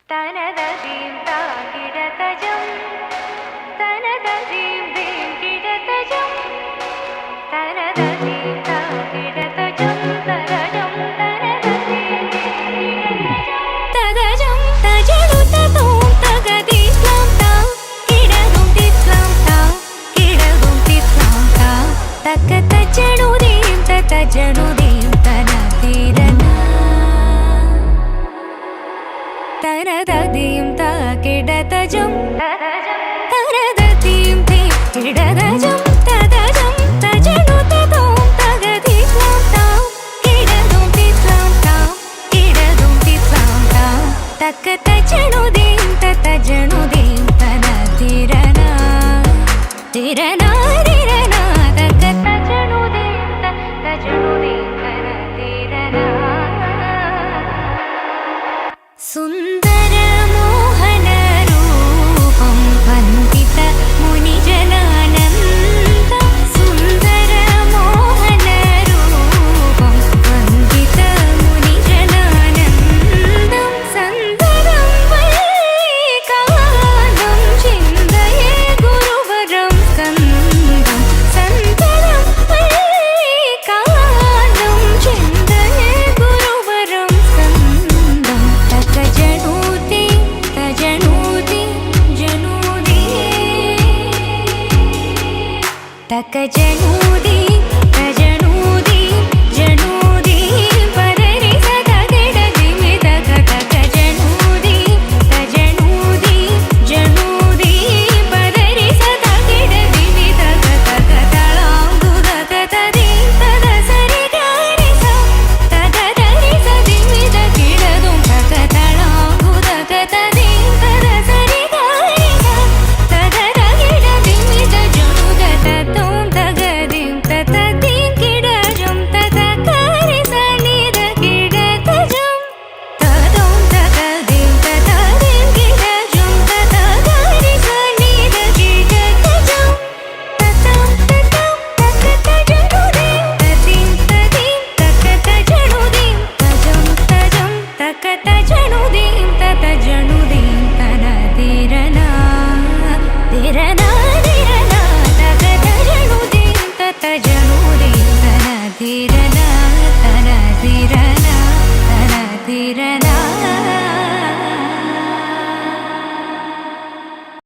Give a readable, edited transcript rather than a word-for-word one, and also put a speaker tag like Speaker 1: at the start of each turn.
Speaker 1: തനതീം താകിടതജം തനതീം ദീം കിടതജം തനതീം താകിടതജം തരജം തനതീം തദജം തജലു തതോം തഗദീസ്ലാം താ കിടതും തിസ്ലാം താ കിടതും തിസ്ലാം താ തക തജനുദീം തജനുദീം തനതീരന തനതീം താകിടതജം തനതീം ദീം കിടതജം തദജം തജനു തതോം തഗദീസ്ലാം താ കിടതും തിസ്ലാം താ കിടതും തിസ്ലാം താ തക തജനുദീം തജനുദീം തനതീരന തിരന തിരന തക തജനുദീം തജനുദീം തനതീരന സുന്ദര മോഹന രൂപം വന്ദിത മുനിജനാനന്ദ സുന്ദര മോഹന രൂപം വന്ദിത മുനിജനാനന്ദം സന്ദരം വൈകാലം ചിന്തയേ ഗുരുവരം സ്കന്ദം സന്ദരം വൈകാലം ചിന്തയേ ഗുരുവരം സ്കന്ദം തജനൂതി തജനൂതി ജനൂതി തകജനൂ